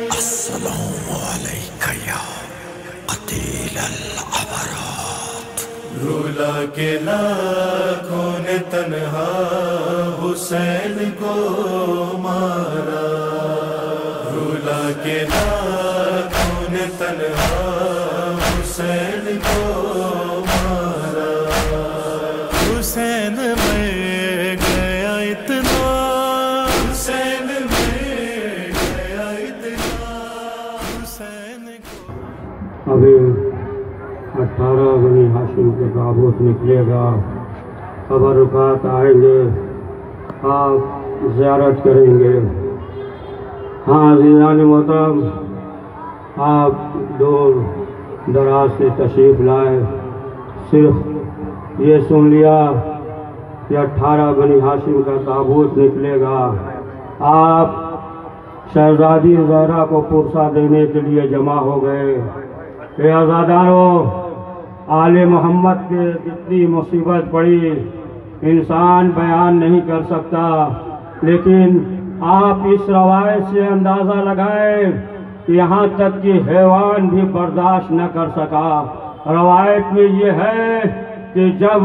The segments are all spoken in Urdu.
السلام علیکہ یا قتیل العبرات۔ رولا کے لاکھوں نے تنہا حسین کو مارا، رولا کے لاکھوں نے تنہا حسین کو مارا۔ حسین میں گیا اتنا، حسین میں گیا اتنا، حسین کو۔ ابھی 18 بنی ہاشم کے تابوت نکلے گا، تبرکات آئیں گے، آپ زیارت کریں گے۔ ہاں عزیزان محترم، آپ دور دراز سے تشریف لائے، صرف یہ سن لیا کہ 18 بنی ہاشم کا تابوت نکلے گا، آپ شہزادی زہرا کو پرسہ دینے کے لیے جمع ہو گئے۔ اے عزادارو، آل محمد کے جتنی مصیبت پڑی انسان بیان نہیں کر سکتا، لیکن آپ اس روایت سے اندازہ لگائیں کہ یہاں تک کہ حیوان بھی برداشت نہ کر سکا۔ روایت میں یہ ہے کہ جب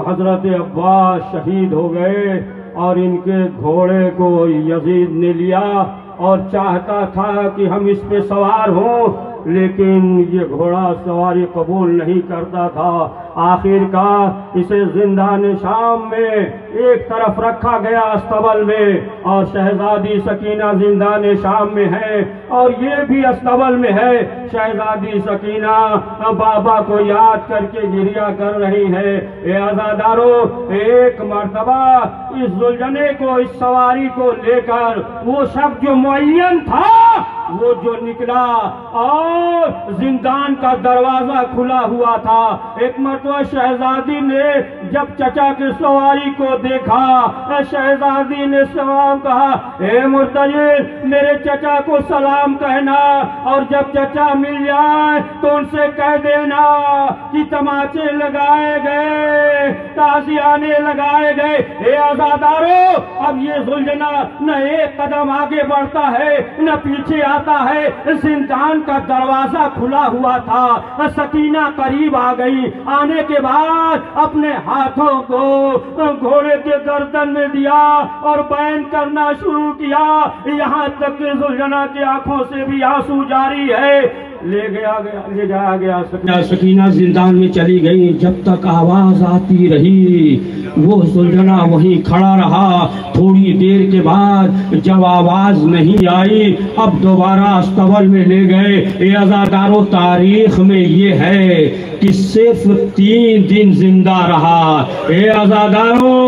حضرت عباس شہید ہو گئے اور ان کے گھوڑے کو یزید نے لیا اور چاہتا تھا کہ ہم اس پہ سوار ہوں، لیکن یہ گھوڑا سواری قبول نہیں کرتا تھا۔ آخر کار اسے زندان شام میں ایک طرف رکھا گیا استبل میں، اور شہزادی سکینہ زندان شام میں ہے اور یہ بھی استبل میں ہے۔ شہزادی سکینہ بابا کو یاد کر کے گریہ کر رہی ہے۔ اے عزادارو، ایک مرتبہ اس ذوالجنے کو، اس سواری کو لے کر وہ شخص جو معین تھا وہ جو نکلا اور زندان کا دروازہ کھلا ہوا تھا۔ ایک مرتبہ شہزادی نے جب چچا کی سواری کو دیکھا، شہزادی نے سلام کہا، اے مرتجل میرے چچا کو سلام کہنا، اور جب چچا مل جائے تو ان سے کہہ دینا کہ تماچے لگائے گئے، تازیانے لگائے گئے۔ اے عزادارو، اب یہ ذوالجنہ نہ ایک قدم آگے بڑھتا ہے نہ پیچھے آتا ہے۔ زندان کا دروازہ کھلا ہوا تھا، سکینہ قریب آ گئی، آنے کے بعد اپنے ہاتھوں کو گھوڑے کے گردن میں دیا اور بیان کرنا شروع کیا، یہاں تک کہ ذوالجنہ کی آنکھوں سے بھی آنسو جاری ہے۔ لے جایا گیا سکینہ زندان میں چلی گئی۔ جب تک آواز آتی رہی وہ ذوالجنہ وہیں کھڑا رہا۔ تھوڑی دیر کے بعد جب آواز نہیں آئی، اب دوبارہ استبل میں لے گئے۔ اے عزادارو، تاریخ میں یہ ہے کہ صرف 3 دن زندہ رہا۔ اے عزادارو،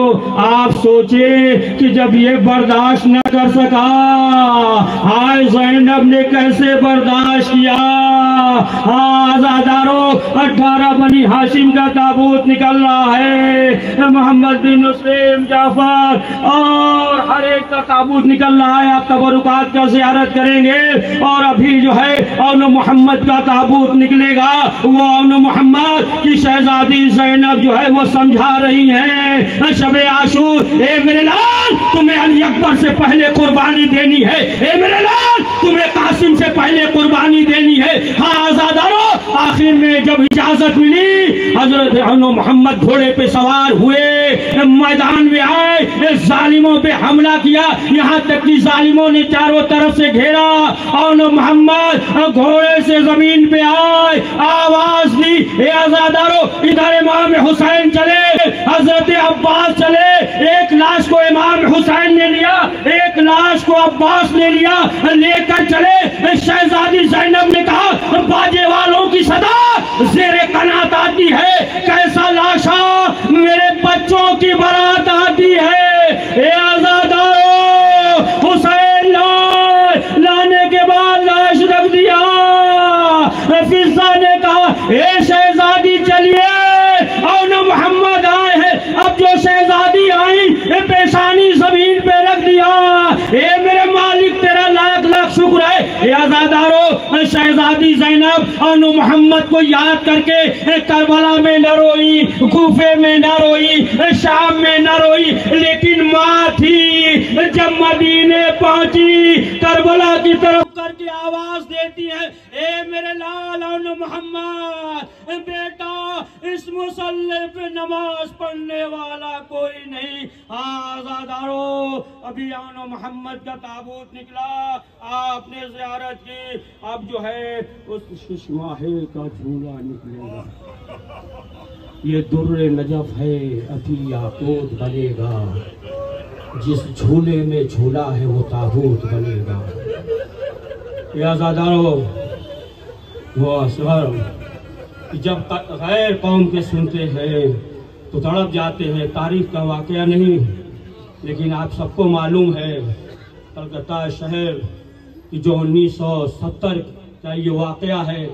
آپ سوچیں کہ جب یہ برداشت نہ کر سکا، آئے زینب نے کیسے برداشت کیا؟ ہاں عزادارو، 18 بنی ہاشم کا تابوت نکل رہا ہے، محمد بن مسلم، جعفر اور ہر ایک کا تابوت نکل رہا ہے۔ آپ تبرکات کا زیارت کریں گے، اور ابھی جو ہے اون محمد کا تابوت نکلے گا۔ وہ اون محمد کی شہزادی زینب جو ہے وہ سمجھا رہی ہیں شب عاشور، اے میرے لال تمہیں علی اکبر سے پہلے قربانی دینی ہے، اے میرے لال تمہیں قاسم سے پہلے قربانی دینی ہے۔ ہاں عزادارو، آخر میں جب اجازت ملی، حضرت اون محمد گھوڑے پہ سوار ہوئے، میدان میں آئے، ظالموں پہ حملہ کیا، یہاں تک کہ ظالموں نے چاروں طرف سے گھیرا۔ اون محمد گھوڑے سے زمین پہ آئے، آواز دی، اے عزادارو ادھر امام حسین چلے، حضرت عباس چلے۔ ایک لاش کو امام حسین نے لیا، ایک لاش کو عباس نے لیا، لے کر چلے۔ شہزادی زینب نے کہا، باجے والوں کی صدا زیر قنات آتی ہے، کیسا لاشا میرے بچوں کی برات آتی ہے۔ اے عزادارو، حسین لانے کے بعد لاش رکھ دیا۔ فضہ نے کہا، اے شہزادی چلیے، اون محمد آئے ہیں۔ اب جو شہزادی آئی پیشانی زمین پہ رکھ دیا، اے میرے مالک تیرا لاکھ لاکھ شکر ہے. اے عزادارو شہزادی زینب اور محمد کو یاد کر کے کربلا میں نہ روئی, کوفے میں نہ روئی, شام میں نہ روئی, لیکن ماں تھی جب مدینے پہنچی کربلا کی طرف کر کے آواز دیتی ہے, اے میرے لال اور محمد بیٹا اس مصلی پہ نماز پڑھنے والا کوئی نہیں. آزادارو ابھی آن محمد کا تابوت نکلا, آپ نے زیارت کی, اب جو ہے اس ششواہے کا جھولا نکلے گا, یہ در نجف ہے ابھی یاقوت بنے گا, جس جھولے میں جھولا ہے وہ تابوت بنے گا. یا آزادارو وہ اصغر جب غیر قوم کے سنتے ہیں تو تڑپ جاتے ہیں. تاریخ کا واقعہ نہیں, لیکن آپ سب کو معلوم ہے کلکتہ شہر کی جو 1970 کا یہ واقعہ ہے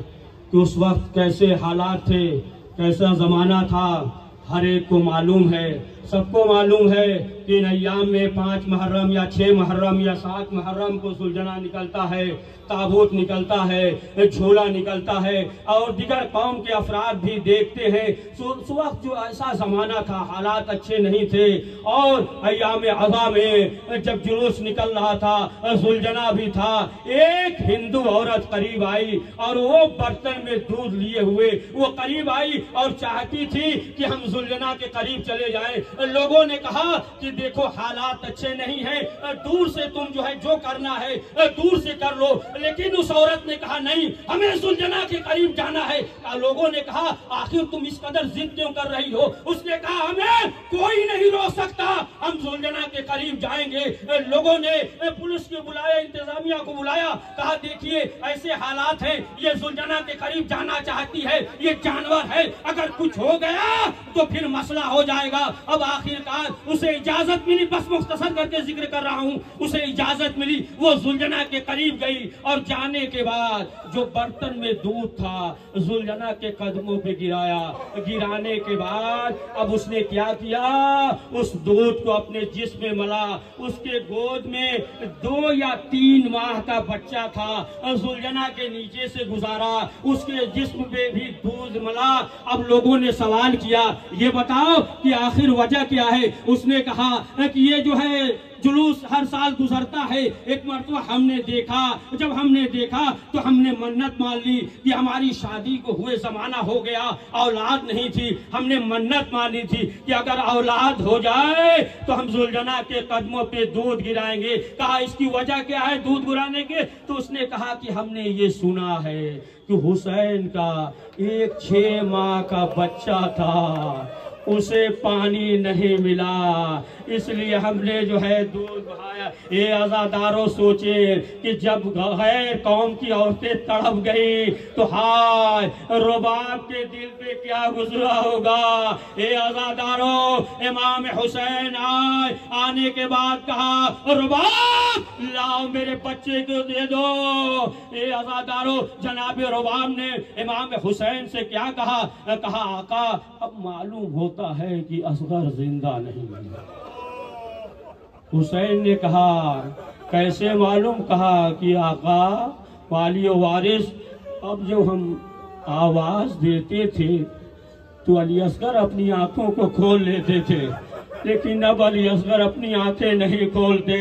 کہ اس وقت کیسے حالات تھے, کیسا زمانہ تھا, ہر ایک کو معلوم ہے. سب کو معلوم ہے کہ ان ایام میں 5 محرم یا 6 محرم یا 7 محرم کو ذوالجناح نکلتا ہے, تابوت نکلتا ہے, جھولا نکلتا ہے, اور دیگر قوم کے افراد بھی دیکھتے ہیں. اس وقت جو ایسا زمانہ تھا, حالات اچھے نہیں تھے, اور ایام عزا میں جب جلوس نکل رہا تھا, ذوالجناح بھی تھا, ایک ہندو عورت قریب آئی اور وہ برتن میں دودھ لیے ہوئے وہ قریب آئی اور چاہتی تھی کہ ہم ذوالجناح کے قریب چلے جائیں. لوگوں نے کہا کہ دیکھو حالات اچھے نہیں ہیں, دور سے تم جو ہے جو کرنا ہے دور سے کر لو, لیکن اس عورت نے کہا نہیں ہمیں ذوالجناح کے قریب جانا ہے. لوگوں نے کہا آخر تم اس قدر ضد کیوں کر رہی ہو؟ اس نے کہا ہمیں کوئی نہیں روک سکتا, ہم ذوالجناح کے قریب جائیں گے. لوگوں نے پولیس کو بلایا, انتظامیہ کو بلایا, کہا دیکھیے ایسے حالات ہیں, یہ ذوالجناح کے قریب جانا چاہتی ہے, یہ جانور ہے, اگر کچھ ہو گیا تو پھر مسئلہ ہو جائے گا. اب آخرکار اسے اجازت ملی, بس مختصر کر کے ذکر کر رہا ہوں, اسے اجازت ملی, وہ ذوالجناح کے قریب گئی, اور جانے کے بعد جو برتن میں دودھ تھا ذوالجناح کے قدموں پہ گرایا. گرانے کے بعد اب اس نے کیا کیا, اس دودھ کو اپنے جسم میں ملا. اس کے گود میں 2 یا 3 ماہ کا بچہ تھا, ذوالجناح کے نیچے سے گزارا, اس کے جسم پہ بھی دودھ ملا. اب لوگوں نے سوال کیا یہ بتاؤ کہ آخر وجہ کیا ہے؟ اس نے کہا کہ یہ جو ہے جلوس ہر سال گزرتا ہے, ایک مرتبہ ہم نے دیکھا, جب ہم نے دیکھا تو ہم نے منت مان لی کہ ہماری شادی کو ہوئے زمانہ ہو گیا, اولاد نہیں تھی, ہم نے منت مانی تھی کہ اگر اولاد ہو جائے تو ہم ذوالجناح کے قدموں پہ دودھ گرائیں گے. کہا اس کی وجہ کیا ہے دودھ گرانے کے؟ تو اس نے کہا کہ ہم نے یہ سنا ہے کہ حسین کا ایک 6 ماہ کا بچہ تھا, اسے پانی نہیں ملا, اس لیے ہم نے جو ہے دودھ بہایا. اے عزادارو سوچے کہ جب غیر قوم کی عورتیں تڑپ گئی تو ہائے رباب کے دل پہ کیا گزرا ہوگا. اے عزادارو امام حسین آئے, آنے کے بعد کہا رباب لاؤ میرے بچے کو دے دو. اے عزادارو جناب رباب نے امام حسین سے کیا کہا, کہا آقا اب معلوم ہوتا ہے کہ اصغر زندہ نہیں ہے. حسین نے کہا کیسے معلوم؟ کہا کہ آقا والی و وارث اب جب ہم آواز دیتے تھے تو علی اصغر اپنی آنکھوں کو کھول لیتے تھے, لیکن اب علی اصغر اپنی آنکھیں نہیں کھولتے.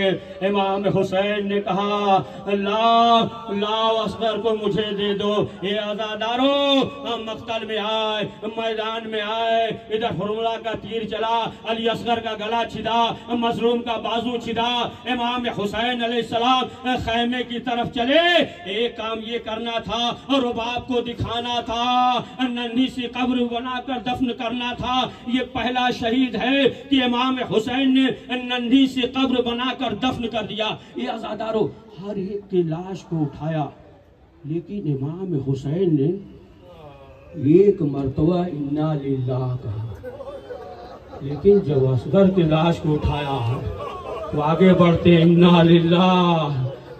امام حسین نے کہا لاؤ اصغر کو مجھے دے دو. اے عزادارو مقتل میں آئے, میدان میں آئے, ادھر حرملہ کا تیر چلا, علی اصغر کا گلا چھدا, مظلوم کا بازو چھدا. امام حسین علیہ السلام خیمے کی طرف چلے, ایک کام یہ کرنا تھا, رباب کو دکھانا تھا, ننھی سی قبر بنا کر دفن کرنا تھا. یہ پہلا شہید ہے کہ امام حسین نے ننھی سی قبر بنا کر دفن کر دیا. یہ عزادارو ہر ایک کی لاش کو اٹھایا, لیکن امام حسین نے ایک مرتبہ انا للہ کہا, لیکن جب اصغر کی لاش کو اٹھایا تو آگے بڑھتے انا للہ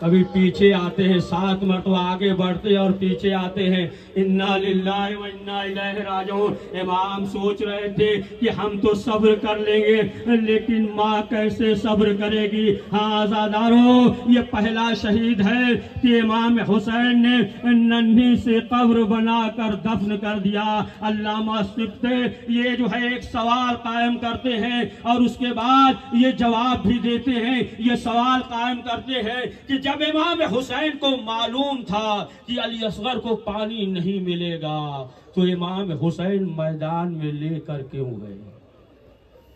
کبھی پیچھے آتے ہیں 7 مرتبہ آگے بڑھتے ہیں اور پیچھے آتے ہیں. انا للہ و انا الیہ راجعون. امام سوچ رہے تھے کہ ہم تو صبر کر لیں گے لیکن ماں کیسے صبر کرے گی. ہاں آزادارو، یہ پہلا شہید ہے کہ امام حسین نے ننھی سے قبر بنا کر دفن کر دیا. علامہ سبتے یہ جو ہے ایک سوال قائم کرتے ہیں اور اس کے بعد یہ جواب بھی دیتے ہیں. یہ سوال قائم کرتے ہیں کہ جب امام حسین کو معلوم تھا کہ علی اصغر کو پانی نہیں ملے گا تو امام حسین میدان میں لے کر کیوں گئے؟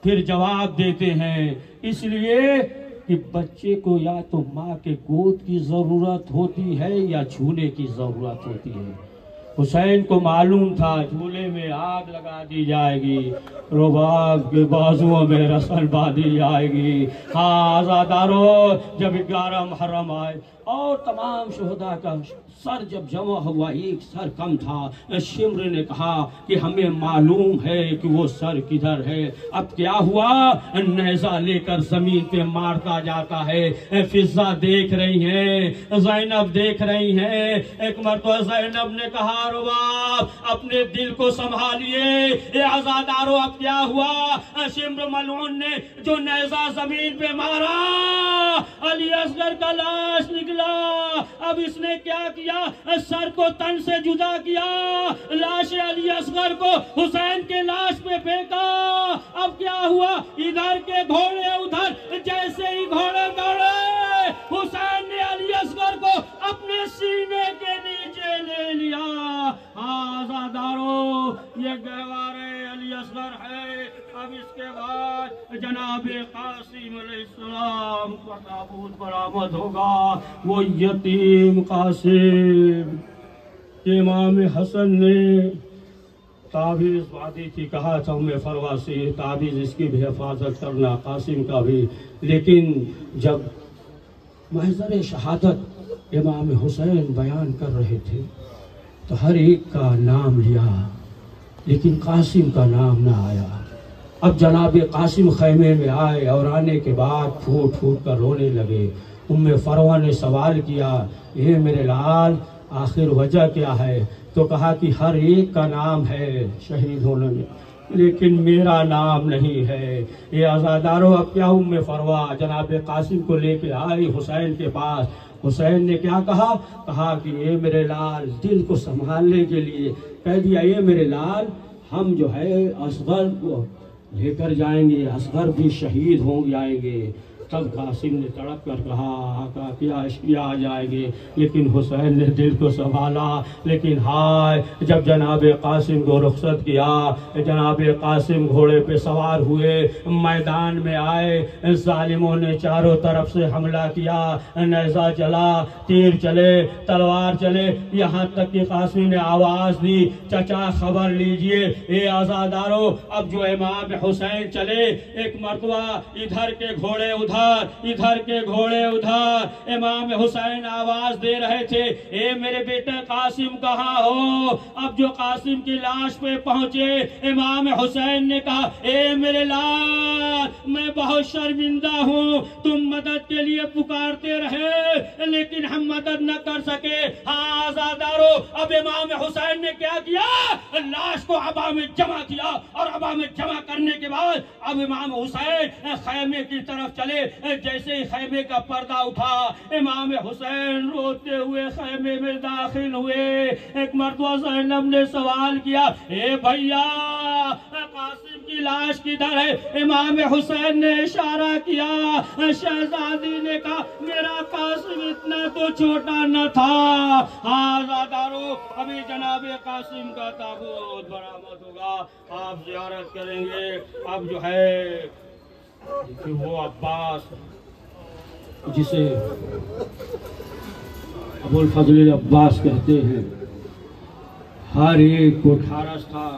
پھر جواب دیتے ہیں اس لیے کہ بچے کو یا تو ماں کے گود کی ضرورت ہوتی ہے یا جھولے کی ضرورت ہوتی ہے. حسین کو معلوم تھا جھولے میں آگ لگا دی جائے گی، رباب کے بازوؤں میں رسل باندھی جائے گی. ہاں آزادارو، جب 11 محرم آئے اور تمام شہداء کا سر جب جمع ہوا ایک سر کم تھا، شمر نے کہا کہ ہمیں معلوم ہے کہ وہ سر کدھر ہے. اب کیا ہوا؟ نیزہ لے کر زمین پہ مارتا جاتا ہے. فضا دیکھ رہی ہیں، زینب دیکھ رہی ہیں. ایک مرتبہ زینب نے کہا رباب اپنے دل کو سنبھالیے. اے آزادارو اب کیا ہوا؟ شمر ملعون نے جو نیزہ زمین پہ مارا، علی اصغر کا لاش نکلا. اب اس نے کیا کیا؟ سر کو تن سے جدا کیا، لاش علی اصغر کو حسین کے لاش پہ پھینکا. اب کیا ہوا؟ ادھر کے گھوڑے ادھر، جیسے ہی گھوڑے دوڑے حسین نے علی اصغر کو اپنے سینے کے نیچے لے لیا. آزادارو، یہ گہوارے علی اصغر ہے. اب اس کے بعد جناب قاسم علیہ السلام کا تابوت برآمد ہوگا. وہ یتیم قاسم کہ امام حسن نے تعویذ وادی تھی، کہا تھا میں فروا سے تعویذ اس کی بھی حفاظت کرنا، قاسم کا بھی. لیکن جب محضر شہادت امام حسین بیان کر رہے تھے تو ہر ایک کا نام لیا لیکن قاسم کا نام نہ آیا. اب جناب قاسم خیمے میں آئے اور آنے کے بعد پھوٹ پھوٹ کر رونے لگے. فروا نے سوال کیا اے میرے لال آخر وجہ کیا ہے؟ تو کہا کہ ہر ایک کا نام ہے شہید ہونے میں لیکن میرا نام نہیں ہے. یہ آزادارو اب کیا فروا جناب قاسم کو لے کے آئی حسین کے پاس. حسین نے کیا کہا؟ کہا کہ اے میرے لال، دل کو سنبھالنے کے لیے کہہ دیا اے میرے لال ہم جو ہے اصغر کو لے کر جائیں گے، اصغر بھی شہید ہوں جائیں گے. تب قاسم نے تڑپ کر کہا آقا کیا اشکیا آ جائیں گے، لیکن حسین نے دل کو سنبھالا. لیکن ہائے جب جناب قاسم کو رخصت کیا، جناب قاسم گھوڑے پہ سوار ہوئے، میدان میں آئے، ظالموں نے چاروں طرف سے حملہ کیا. نیزہ چلا، تیر چلے، تلوار چلے، یہاں تک کہ قاسم نے آواز دی چچا خبر لیجئے. اے آزادارو اب جو امام حسین چلے، ایک مرتبہ ادھر کے گھوڑے ادھر، ادھر کے گھوڑے ادھر. امام حسین آواز دے رہے تھے اے میرے بیٹے قاسم کہاں ہو؟ اب جو قاسم کی لاش پہ پہنچے، امام حسین نے کہا اے میرے لال میں بہت شرمندہ ہوں، تم مدد کے لیے پکارتے رہے لیکن ہم مدد نہ کر سکے. ہاں آزادارو اب امام حسین نے کیا کیا؟ لاش کو عبا میں جمع کیا اور عبا میں جمع کرنے کے بعد اب امام حسین خیمے کی طرف چلے. جیسے ہی خیمے کا پردہ اٹھا، امام حسین روتے ہوئے خیمے میں داخل ہوئے. ایک مرتبہ زینب نے سوال کیا اے بھیا قاسم کی لاش کدھر ہے؟ امام حسین نے اشارہ کیا. شہزادی نے کہا میرا قاسم اتنا تو چھوٹا نہ تھا. آزادارو ابھی جناب قاسم کا تابوت برآمد ہوگا، آپ زیارت کریں گے. اب جو ہے کہ وہ عباس جسے ابو الفضل عباس کہتے ہیں، ہر ایک کو ٹھارس تھا،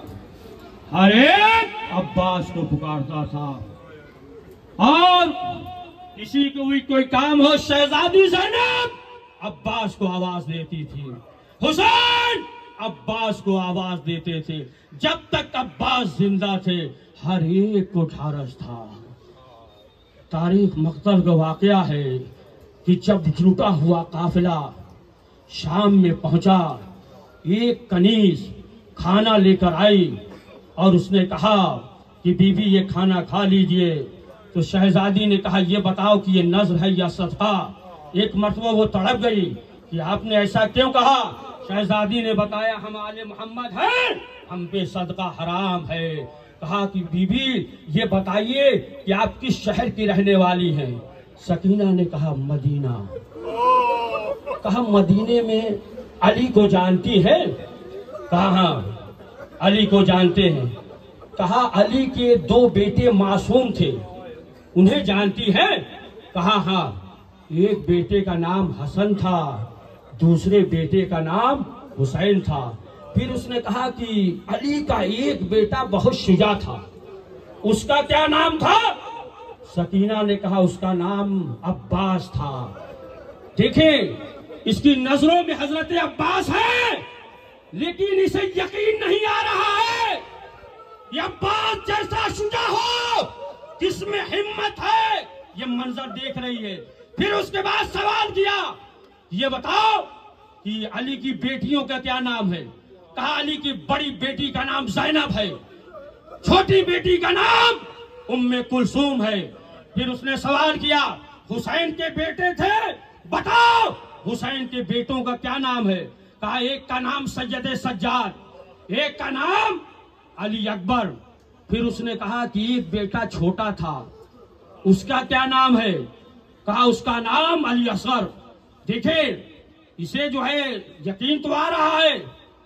ہر ایک عباس کو پکارتا تھا. اور کسی کو بھی کوئی کام ہو، شہزادی زینب عباس کو آواز دیتی تھی، حسین عباس کو آواز دیتے تھے. جب تک عباس زندہ تھے ہر ایک کو ٹھارس تھا. تاریخ مقتل کا واقعہ ہے کہ جب لوٹا ہوا قافلہ شام میں پہنچا، ایک کنیز کھانا لے کر آئی اور اس نے کہا کہ بی بی یہ کھانا کھا لیجئے. تو شہزادی نے کہا یہ بتاؤ کہ یہ نذر ہے یا صدقہ. ایک مرتبہ وہ تڑپ گئی کہ آپ نے ایسا کیوں کہا؟ شہزادی نے بتایا ہم آل محمد ہیں، ہم پہ صدقہ حرام ہے. کہا کہ بی بی یہ بتائیے کہ آپ کس شہر کی رہنے والی ہیں؟ سکینہ نے کہا مدینہ. کہا مدینے میں علی کو جانتی ہے؟ کہا ہاں علی کو جانتے ہیں. کہا علی کے 2 بیٹے معصوم تھے، انہیں جانتی ہے؟ کہا ہاں، ایک بیٹے کا نام حسن تھا، دوسرے بیٹے کا نام حسین تھا. پھر اس نے کہا کہ علی کا ایک بیٹا بہت شجاع تھا، اس کا کیا نام تھا؟ سکینہ نے کہا اس کا نام عباس تھا. دیکھیں اس کی نظروں میں حضرت عباس ہے، لیکن اسے یقین نہیں آ رہا ہے یہ عباس جیسا شجاع ہو، کس میں ہمت ہے. یہ منظر دیکھ رہی ہے. پھر اس کے بعد سوال کیا یہ بتاؤ کہ علی کی بیٹیوں کا کیا نام ہے؟ کہا علی کی بڑی بیٹی کا نام زینب ہے، چھوٹی بیٹی کا نام ام کلثوم ہے. پھر اس نے سوال کیا حسین کے بیٹے تھے، بتاؤ حسین کے بیٹوں کا کیا نام ہے؟ کہا ایک کا نام سید سجاد، ایک کا نام علی اکبر. پھر اس نے کہا کہ ایک بیٹا چھوٹا تھا، اس کا کیا نام ہے؟ کہا اس کا نام علی اصغر. دیکھیں اسے جو ہے یقین تو آ رہا ہے،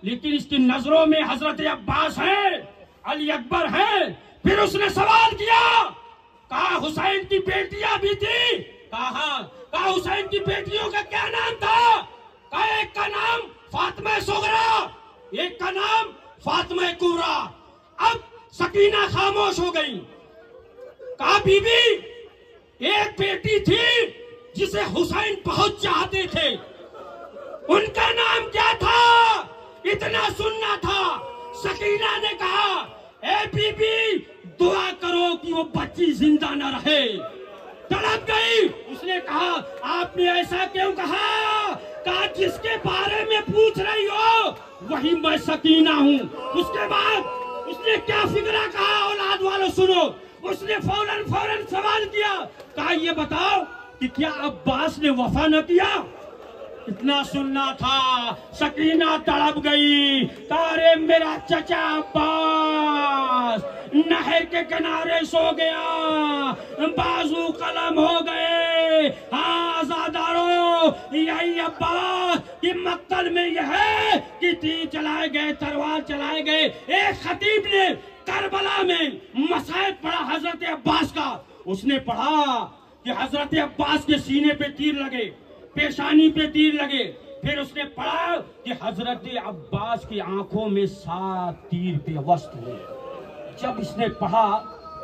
لیکن اس کی نظروں میں حضرت عباس ہے، علی اکبر ہے. پھر اس نے سوال کیا کہا حسین کی بیٹیاں بھی تھی؟ کہا ہاں. کہا حسین کی بیٹیوں کا کیا نام تھا؟ کہا ایک کا نام فاطمہ صغرا، ایک کا نام فاطمہ کبریٰ. اب سکینہ خاموش ہو گئی. کہا بی بی ایک بیٹی تھی جسے حسین بہت چاہتے تھے، ان کا نام کیا تھا؟ اتنا سننا تھا. سکینہ نے کہا اے بی بی دعا کرو کہ وہ بچی زندہ نہ رہے. تڑپ گئی. اس نے کہا آپ نے ایسا کیوں کہا؟ کہا جس کے بارے میں پوچھ رہی ہو وہی میں سکینہ ہوں. اس کے بعد اس نے کیا فکرہ کہا اولاد والوں سنو. اس نے فوراً سوال کیا کہا یہ بتاؤ کہ کیا عباس نے وفا نہ کیا؟ اتنا سننا تھا. سکینہ تڑپ گئی. تارے میرا چچا عباس نہر کے کنارے سو گیا، بازو قلم ہو گئے. ہاں آزادارو یہی عباس کی مقتل میں یہ ہے کہ تیر چلائے گئے، تلوار چلائے گئے. ایک خطیب نے کربلا میں مصائب پڑھا حضرت عباس کا. اس نے پڑھا کہ حضرت عباس کے سینے پہ تیر لگے، پیشانی پہ تیر لگے. پھر اس نے پڑھا کہ حضرت عباس کی آنکھوں میں 7 تیر پیوست ہوئے. جب اس نے پڑھا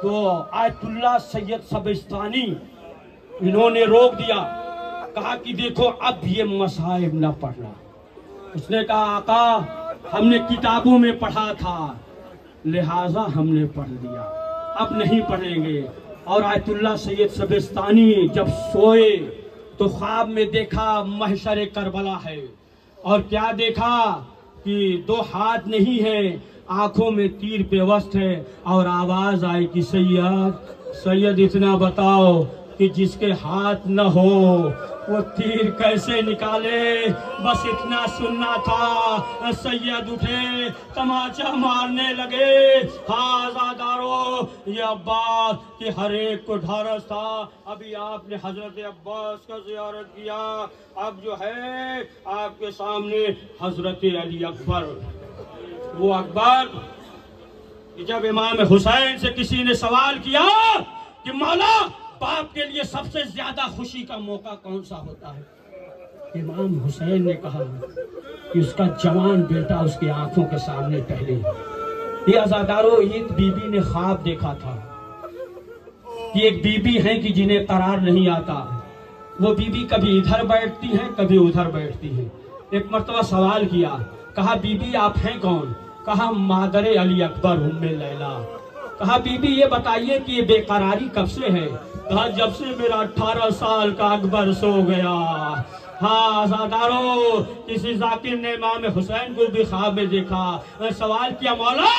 تو آیت اللہ سید سبستانی انہوں نے روک دیا. کہا کہ دیکھو اب یہ مصائب نہ پڑھنا. اس نے کہا آقا ہم نے کتابوں میں پڑھا تھا لہٰذا ہم نے پڑھ لیا، اب نہیں پڑھیں گے. اور آیت اللہ سید سبستانی جب سوئے تو خواب میں دیکھا محشر کربلا ہے. اور کیا دیکھا کہ 2 ہاتھ نہیں ہیں، آنکھوں میں تیر پیوست ہے. اور آواز آئی کہ سید اتنا بتاؤ کہ جس کے ہاتھ نہ ہو وہ تیر کیسے نکالے. بس اتنا سننا تھا. سید اٹھے، تماچا مارنے لگے. ہاں آزادارو یہ عباس کہ ہر ایک کو ڈھارس تھا. ابھی آپ نے حضرت عباس کا زیارت کیا، اب جو ہے آپ کے سامنے حضرت علی اکبر. وہ اکبر جب امام حسین سے کسی نے سوال کیا کہ مولا باپ کے لیے سب سے زیادہ خوشی کا موقع کون سا ہوتا ہے؟ امام حسین نے کہا کہ اس کا جوان بیٹا اس کی آنکھوں کے سامنے پہلے. یہ عزادارو ایک بی بی نے خواب دیکھا تھا کہ ایک بی بی ہیں کہ جنہیں قرار نہیں آتا. وہ بی بی کبھی ادھر بیٹھتی ہیں کبھی ادھر بیٹھتی ہیں. ایک مرتبہ سوال کیا، کہا بی بی آپ ہیں کون؟ کہا مادر علی اکبر ام لیلا. کہا بی بی یہ بتائیے کہ یہ بے قراری کب سے ہے؟ کہا جب سے میرا 18 سال کا اکبر سو گیا۔ ہاں عزادارو، کسی ذاکر نے امام حسین کو بھی خواب میں دیکھا، سوال کیا مولا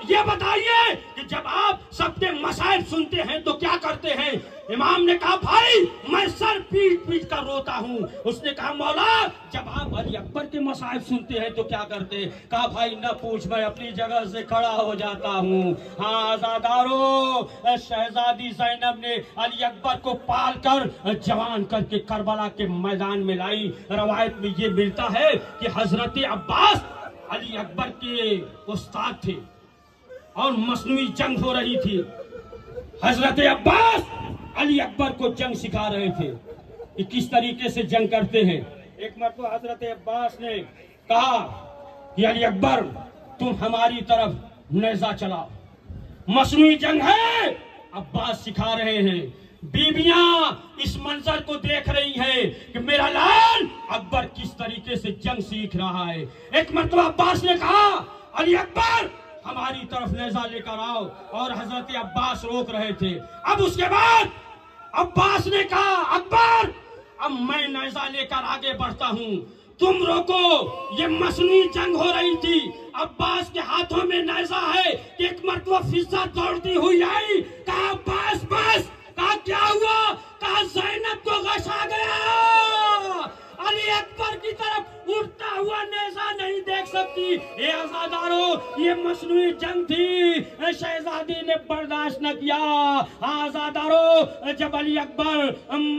یہ بتائیے کہ جب آپ سب کے مسائل سنتے ہیں تو کیا کرتے ہیں؟ امام نے کہا بھائی میں سر پیٹ پیٹ کر روتا ہوں۔ اس نے کہا مولا جب آپ علی اکبر کے مسائل سنتے ہیں تو کیا کرتے؟ کہا بھائی نہ پوچھ، میں اپنی جگہ سے کھڑا ہو جاتا ہوں۔ ہاں عزادارو، شہزادی زینب نے علی اکبر کو پال کر جوان کر کے کربلا کے میدان میں لائی۔ روایت میں یہ ملتا ہے کہ حضرت عباس علی اکبر کے استاد تھے اور مصنوعی جنگ ہو رہی تھی۔ حضرت عباس علی اکبر کو جنگ سکھا رہے تھے کہ کس طریقے سے جنگ کرتے ہیں۔ ایک مرتبہ حضرت عباس نے کہا کہ علی اکبر تم ہماری طرف نیزہ چلاؤ، مصنوعی جنگ ہے۔ عباس سکھا رہے ہیں، بیویاں اس منظر کو دیکھ رہی ہیں کہ میرا لال اکبر کس طریقے سے جنگ سیکھ رہا ہے۔ ایک مرتبہ عباس نے کہا علی اکبر ہماری طرف نیزہ لے کر آؤ، اور حضرت عباس روک رہے تھے۔ اب اس کے بعد عباس نے کہا اکبر اب میں نیزہ لے کر آگے بڑھتا ہوں، تم روکو۔ یہ مصنوعی جنگ ہو رہی تھی، عباس کے ہاتھوں میں نیزہ ہے کہ ایک مرتبہ فضا دوڑتی ہوئی آئی، کہا عباس بس۔ کہا کیا ہوا؟ کہا زینب کو غش آ گیا، علی اکبر کی طرف اٹھتا ہوا نیزہ نہیں دیکھ سکتی۔ اے عزادارو یہ مصنوعی جنگ تھی، شہزادی نے برداشت نہ کیا۔ عزادارو جب علی اکبر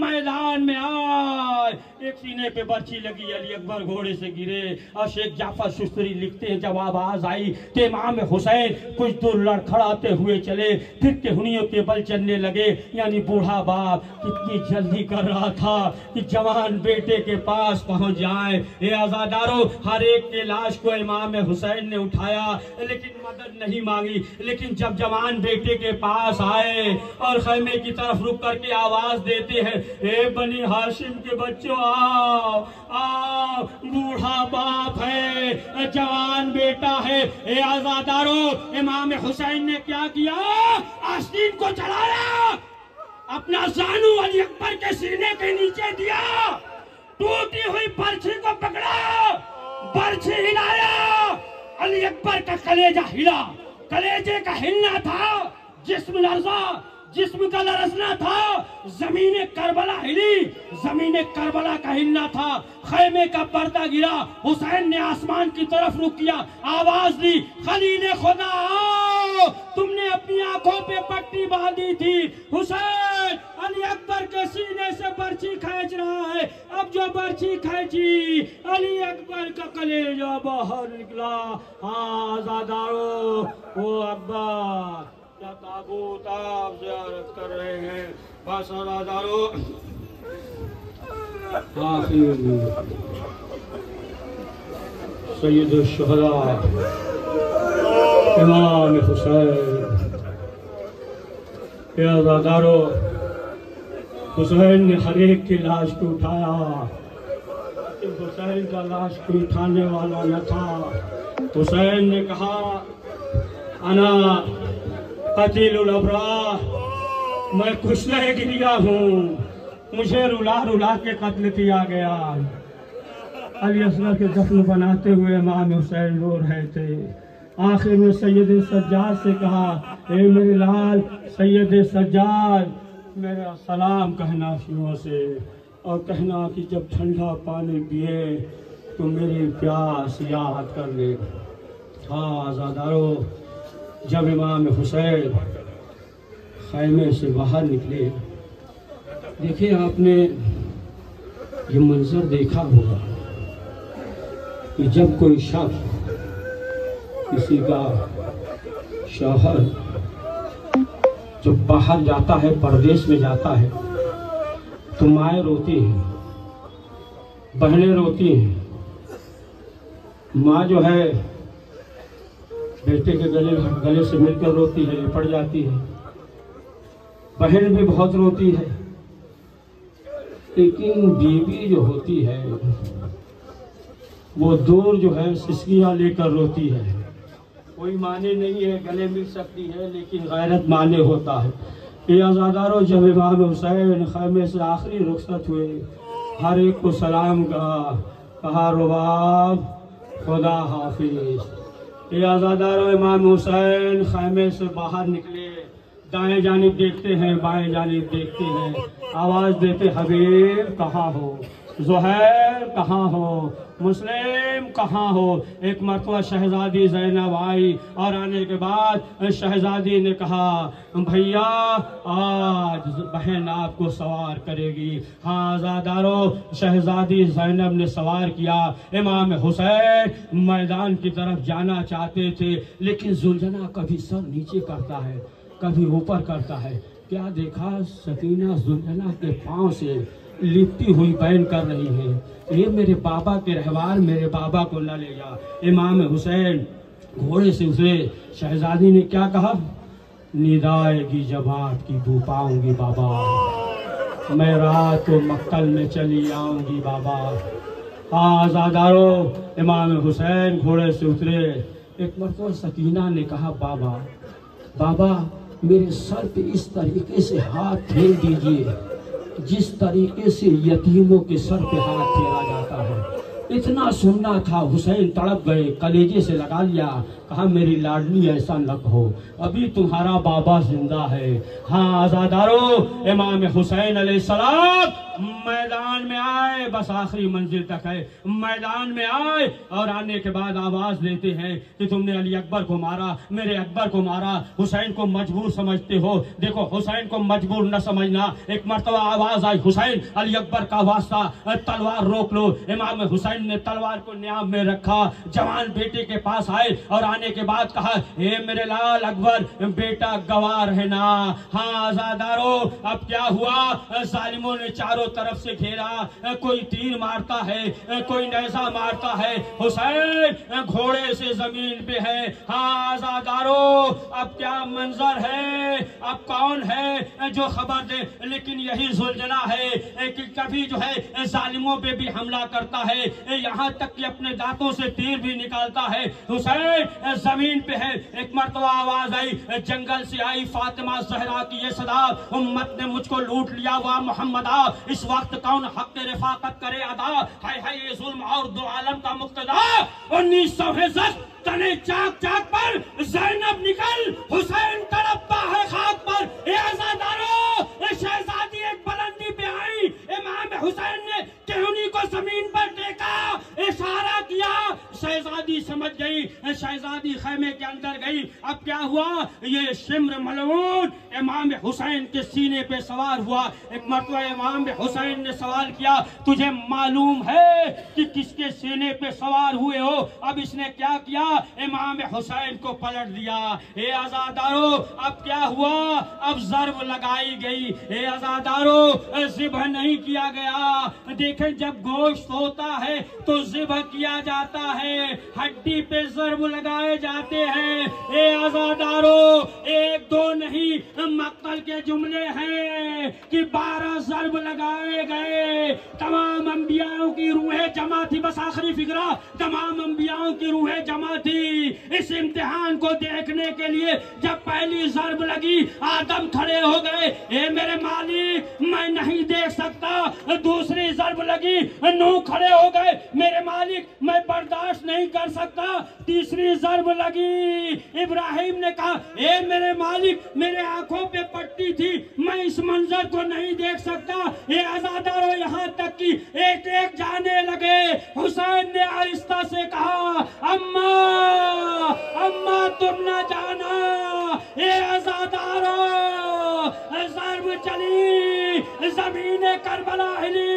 میدان میں آئے، ایک سینے پہ برچھی لگی، علی اکبر گھوڑے سے گرے، اور شیخ جعفر شستری لکھتے ہیں جب آواز آئی کہ امام حسین کچھ دور لڑکھڑاتے ہوئے چلے، پھر ٹہنیوں کے بل چلنے لگے، یعنی بوڑھا باپ کتنی جلدی کر رہا تھا کہ جوان بیٹے کے پاس پہنچ جائے۔ اے عزادارو ہر ایک کے لاش کو امام حسین نے اٹھایا لیکن مدد نہیں مانگی، لیکن جب جوان بیٹے کے پاس آئے اور خیمے کی طرف رک کر کے آواز دیتے ہیں اے بنی ہاشم کے بچوں آؤ آؤ، بوڑھا باپ ہے، جوان بیٹا ہے۔ اے عزادارو امام حسین نے کیا کیا؟ آستین کو چلایا، اپنا زانو علی اکبر کے سینے کے نیچے دیا، ٹوٹی ہوئی برچھی کو پکڑا، برچھی ہلایا، علی اکبر کا کلیجہ ہلا، کلیجے کا ہلنا تھا، جسم لرزا، جسم کا لرزنا تھا، زمین کربلا ہلی، زمین کربلا کا ہلنا تھا، خیمے کا پردہ گرا، حسین نے آسمان کی طرف رخ کیا، آواز دی خلیل خدا آؤ، تم نے اپنی آنکھوں پہ پٹی باندھی تھی، حسین علی اکبر کے سینے سے برچھی کھینچ رہا ہے، اب جو برچھی کھینچی علی اکبر کا کلیجہ باہر نکلا۔ عزادارو او اکبر کیا تابوت آپ زیارت کر رہے ہیں؟ بس عزادارو آخر سید الشہداء امام حسین، اے عزادارو حسین نے ہر ایک کی لاش کو اٹھایا، حسین کا لاش کو اٹھانے والا نہ تھا۔ حسین نے کہا انا قتیل الابرار، میں کشتہ گریا ہوں، مجھے رلا رلا کے قتل کیا گیا۔ علی اصغر کے دفن بناتے ہوئے امام حسین رو رہے تھے۔ آخر میں سید سجاد سے کہا اے میرے لال سید سجاد، میرا سلام کہنا شیعوں سے، اور کہنا کہ جب ٹھنڈا پانی پیے تو میری پیاس یاد کر لے۔ ہاں عزادارو جب امام حسین خیمے سے باہر نکلے، دیکھیں آپ نے یہ منظر دیکھا ہوگا کہ جب کوئی شخص کسی کا شوہر جب باہر جاتا ہے، پردیس میں جاتا ہے، تو مائیں روتی ہیں، بہنیں روتی ہیں، ماں جو ہے بیٹے کے گلے سے مل کر روتی ہے، لپٹ جاتی ہے، بہن بھی بہت روتی ہے، لیکن بیوی جو ہوتی ہے وہ دور جو ہے سسکیاں لے کر روتی ہے۔ کوئی معنی نہیں ہے، گلے مل سکتی ہے لیکن غیرت معنی ہوتا ہے۔ یہ آزاداروں، جب امام حسین خیمے سے آخری رخصت ہوئے، ہر ایک کو سلام کہا رباب خدا حافظ۔ یہ آزاداروں، امام حسین خیمے سے باہر نکلے، دائیں جانب دیکھتے ہیں، بائیں جانب دیکھتے ہیں، آواز دیتے حبیب کہاں ہو، زہیر کہاں ہو، مسلم کہاں ہو۔ ایک مرتبہ شہزادی زینب آئی اور آنے کے بعد شہزادی نے کہا بھیا آج بہن آپ کو سوار کرے گی۔ ہاں آزادارو، شہزادی زینب نے سوار کیا۔ امام حسین میدان کی طرف جانا چاہتے تھے لیکن زلجنا کبھی سر نیچے کرتا ہے کبھی اوپر کرتا ہے۔ کیا دیکھا، سکینہ زلجنا کے پاؤں سے لپٹی ہوئی بین کر رہی ہے، یہ میرے بابا کے رہوار، میرے بابا کو نہ لے جا۔ امام حسین گھوڑے سے اترے، شہزادی نے کیا کہا، نیند آئے گی جب آپ کی بو پاؤں گی بابا، میں رات کو مقتل میں چلی آؤں گی بابا۔ آزادارو، امام حسین گھوڑے سے اترے۔ ایک مرتبہ سکینہ نے کہا بابا بابا میرے سر پہ اس طریقے سے ہاتھ پھیر دیجئے جس طریقے سے یتیموں کے سر پہ ہاتھ پھیرا جاتا ہے۔ اتنا سننا تھا، حسین تڑپ گئے، کلیجے سے لگا لیا، کہا میری لاڈلی ایسا نہ کہو، ابھی تمہارا بابا زندہ ہے۔ ہاں آزادارو، امام حسین علیہ السلام میدان میں آئے، بس آخری منزل تک ہے، میدان میں آئے اور آنے کے بعد آواز لیتے ہیں کہ تم نے علی اکبر کو مارا، میرے اکبر کو مارا، حسین کو مجبور سمجھتے ہو۔ دیکھو حسین کو مجبور نہ سمجھنا۔ ایک مرتبہ آواز آئی، حسین علی اکبر کا واسطہ، تلوار روک لو۔ امام حسین نے تلوار کو نیام میں رکھا، جوان بیٹے کے پاس آئے اور آنے کے بعد کہا اے میرے لال اکبر، بیٹا گوار ہے نا۔ ہاں آزادارو، اب کیا ہوا، ظالموں نے چاروں طرف سے گھیرا، کوئی تیر مارتا ہے، کوئی نیزہ مارتا ہے، حسین گھوڑے سے زمین پہ ہے۔ ہاں آزادارو، اب کیا منظر ہے، اب کون ہے جو خبر دے، لیکن یہی زلجنا ہے کہ کبھی جو ہے ظالموں پہ بھی حملہ کرتا ہے، یہاں تک کہ اپنے دانتوں سے تیر بھی نکالتا ہے۔ حسین زمین پہ ہے۔ ایک مرتبہ آواز آئی، جنگل سے آئی فاطمہ زہرا کی یہ صدا، امت نے مجھ کو لوٹ لیا وا محمدہ، اس وقت کون حق کے رفاقت کرے ادا، ہائے ہائے یہ ظلم اور دو عالم کا مقتدا۔ 1961 تنے چاک چاک پر زینب نکل، حسین تڑپتا ہے خاک پر۔ اے آزادارو، شہزادی ایک بلندی پہ آئی، امام حسین نے کہنی کو زمین پر دیکھا، اشارہ کیا، شہزادی سمجھ گئی، شہزادی خیمے کے اندر گئی۔ اب کیا ہوا، یہ شمر ملعون امام حسین کے سینے پہ سوار ہوا۔ ایک مرتبہ امام حسین نے سوال کیا، تجھے معلوم ہے کہ کس کے سینے پہ سوار ہوئے ہو؟ اب اس نے کیا کیا، امام حسین کو پلٹ دیا۔ اے آزادارو، اب کیا ہوا، اب ضرب لگائی گئی۔ اے آزادارو، ذبح نہیں کیا گیا۔ دیکھیں جب گوشت ہوتا ہے تو ذبح کیا جاتا ہے، ہڈی پہ ضرب لگائے جاتے ہیں۔ اے آزادارو، ایک دو نہیں، مقتل کے جملے ہیں کہ 12 ضرب لگائے گئے۔ تمام انبیاءوں کی روحیں جمع تھی، بس آخری فکرہ، تمام انبیاءوں کی روحیں جمع تھی اس امتحان کو دیکھنے کے لیے۔ جب پہلی ضرب لگی آدم کھڑے ہو گئے، اے میرے مالک میں نہیں دیکھ سکتا۔ دوسری ضرب لگی، نوح کھڑے ہو گئے، میرے مالک میں برداشت نہیں کر سکتا۔ تیسری ضرب لگی، ابراہیم نے کہا اے میرے مالک میرے آنکھوں پہ پٹی تھی، میں اس منظر کو نہیں دیکھ سکتا۔ اے آزادارو، یہاں تک کہ ایک ایک جانے لگے۔ حسین نے آہستہ سے کہا اماں اماں تم نہ جانا۔ اے آزادارو، ضرب چلی، زمین کربلا ہلی۔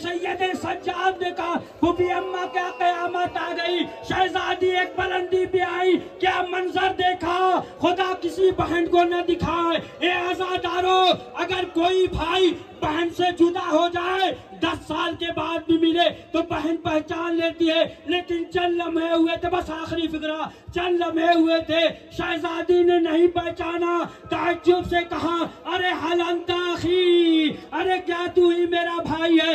سید سجاد نے کہا پھوپھی اماں کیا قیامت آ گئی، شہزادی ایک بلندی پہ آئی، کیا منظر دیکھا، خدا کسی بہن کو نہ دکھائے۔ اے آزادارو، اگر کوئی بھائی بہن سے جدا ہو جائے 10 سال کے بعد بھی ملے تو بہن پہچان لیتی ہے، لیکن چند لمحے ہوئے تھے، بس آخری فکرہ، چند لمحے ہوئے تھے، شہزادی نے نہیں پہچانا، تعجب سے کہا ارے حل انت اخی، ارے کیا تو ہی میرا بھائی ہے؟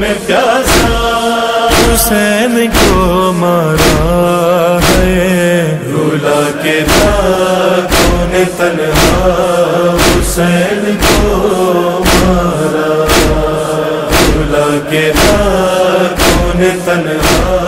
میں پیاسا حسین کو مارا ہے رلا کے راکھوں نے تنہا حسین کو مارا رلا کے راکھوں نے تنہا